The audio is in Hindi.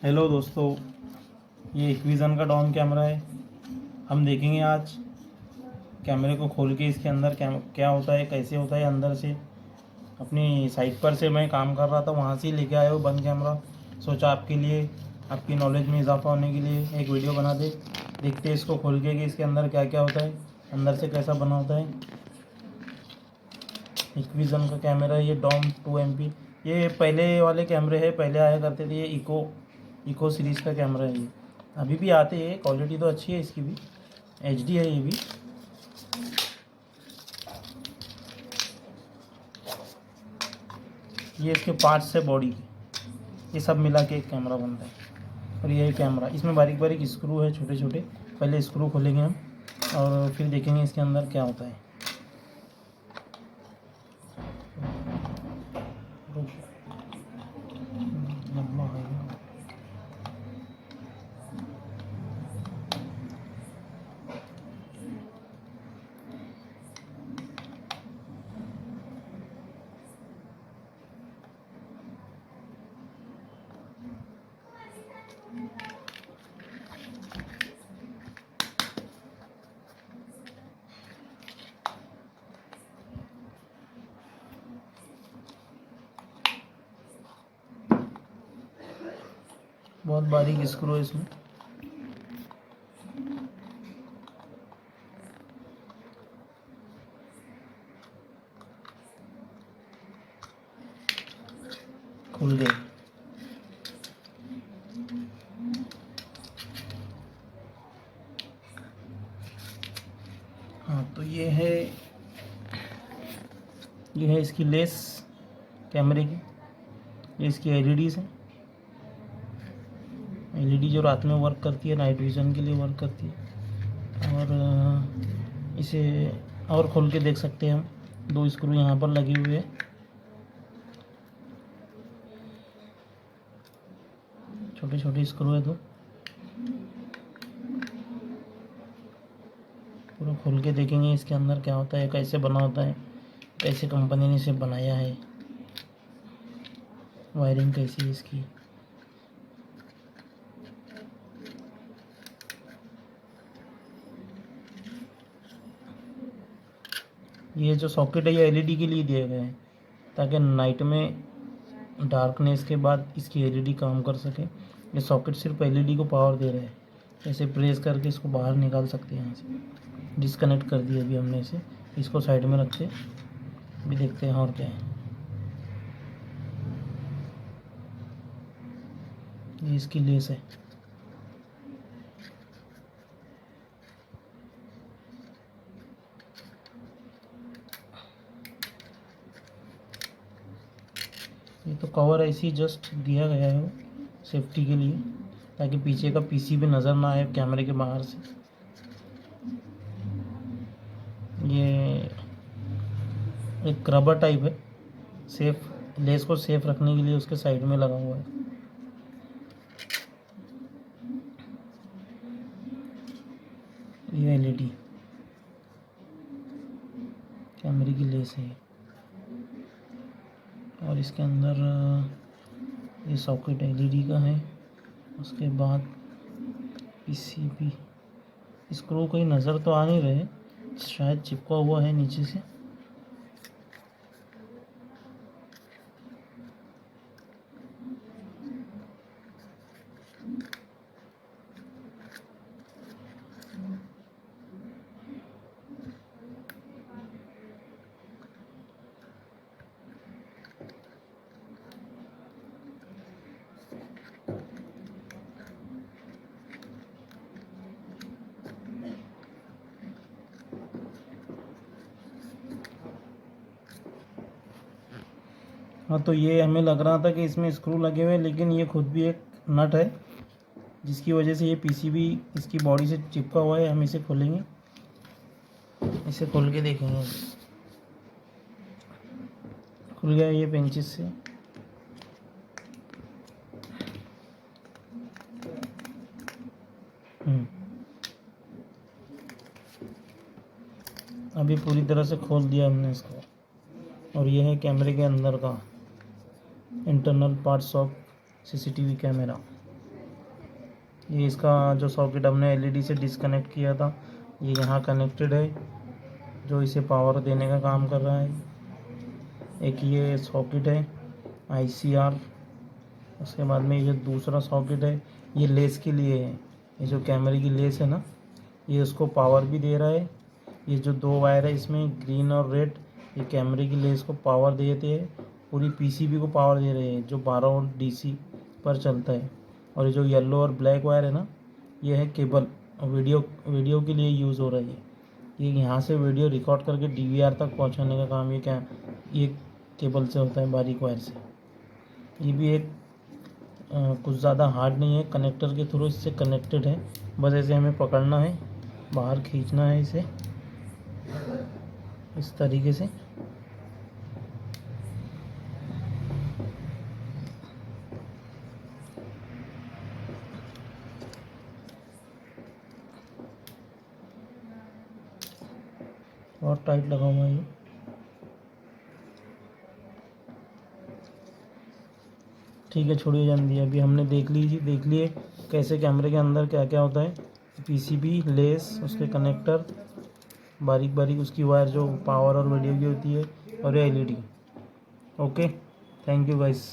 हेलो दोस्तों, ये Hikvision का डॉन कैमरा है। हम देखेंगे आज कैमरे को खोल के इसके अंदर क्या होता है, कैसे होता है अंदर से। अपनी साइट पर से मैं काम कर रहा था, वहाँ से ही लेके आया हूँ बंद कैमरा। सोचा आपके लिए, आपकी नॉलेज में इजाफा होने के लिए एक वीडियो बना देखते हैं इसको खोल के कि इसके अंदर क्या क्या होता है, अंदर से कैसा बना होता है। Hikvision का कैमरा है ये, डॉम 2 MP। ये पहले वाले कैमरे हैं, पहले आया करते थे। ये इको सीरीज़ का कैमरा है ये, अभी भी आते हैं। क्वालिटी तो अच्छी है इसकी भी, HD है ये भी। ये इसके पार्ट्स है बॉडी के, ये सब मिला के एक कैमरा बनता है। और ये कैमरा, इसमें बारीक बारीक स्क्रू है, छोटे छोटे। पहले स्क्रू खोलेंगे हम और फिर देखेंगे इसके अंदर क्या होता है। लंबा है। बहुत बारीक स्क्रू है इसमें। खुल गए। हाँ, तो ये है इसकी लेस कैमरे की। ये इसकी LEDs है। LED जो रात में वर्क करती है, नाइट विज़न के लिए वर्क करती है। और इसे और खोल के देख सकते हैं हम। 2 स्क्रू यहाँ पर लगे हुए हैं, छोटे छोटे स्क्रू है 2। पूरा खोल के देखेंगे इसके अंदर क्या होता है, कैसे बना होता है, कैसे कंपनी ने इसे बनाया है, वायरिंग कैसी है इसकी। ये जो सॉकेट है ये LED के लिए दिए गए हैं, ताकि नाइट में डार्कनेस के बाद इसकी LED काम कर सके। ये सॉकेट सिर्फ LED को पावर दे रहे हैं। ऐसे प्रेस करके इसको बाहर निकाल सकते हैं। यहाँ से डिस्कनेक्ट कर दिया अभी हमने इसे। इसको साइड में रखते अभी देखते हैं और क्या है। ये इसकी लेस है। ये तो कवर ऐसे ही जस्ट दिया गया है सेफ्टी के लिए, ताकि पीछे का PC भी नज़र ना आए कैमरे के बाहर से। ये एक रबर टाइप है, सेफ लेस को सेफ रखने के लिए उसके साइड में लगा हुआ है। ये LED कैमरे की लेस है। और इसके अंदर ये सॉकेट LED का है। उसके बाद PCB स्क्रू कहीं नज़र तो आ नहीं रहे, शायद चिपका हुआ है नीचे से। हाँ, तो ये हमें लग रहा था कि इसमें स्क्रू लगे हुए हैं, लेकिन ये खुद भी एक नट है, जिसकी वजह से ये PCB इसकी बॉडी से चिपका हुआ है। हम इसे खोलेंगे, इसे खोल के देखेंगे। खुल गया ये पेंचिस से। अभी पूरी तरह से खोल दिया हमने इसको। और ये है कैमरे के अंदर का internal parts of CCTV camera. ये इसका जो सॉकेट हमने एलईडी से डिस्कनेक्ट किया था ये यहाँ कनेक्टेड है, जो इसे पावर देने का काम कर रहा है। एक ये सॉकेट है ICR। उसके बाद में ये दूसरा सॉकेट है ये लेस के लिए है। ये जो कैमरे की लेस है ना, ये उसको पावर भी दे रहा है। ये जो दो वायर है इसमें ग्रीन और रेड, ये कैमरे की लेस को पावर देते हैं, पूरी PCB को पावर दे रहे हैं जो 12 वोल्ट DC पर चलता है। और ये जो येलो और ब्लैक वायर है ना, ये है केबल, वीडियो के लिए यूज़ हो रहा है। ये यहाँ से वीडियो रिकॉर्ड करके DVR तक पहुँचाने का काम ये केबल से होता है, बारीक वायर से। ये भी एक कुछ ज़्यादा हार्ड नहीं है, कनेक्टर के थ्रू इससे कनेक्टेड है। बस ऐसे हमें पकड़ना है, बाहर खींचना है इसे इस तरीके से। और टाइट लगा हुआ है ये। ठीक है, छोड़िए जान दिया। अभी हमने देख लिए कैसे कैमरे के अंदर क्या क्या होता है। PCB, लेस, उसके कनेक्टर, बारीक बारीक उसकी वायर जो पावर और वीडियो की होती है, और ये LED। Okay, thank you guys.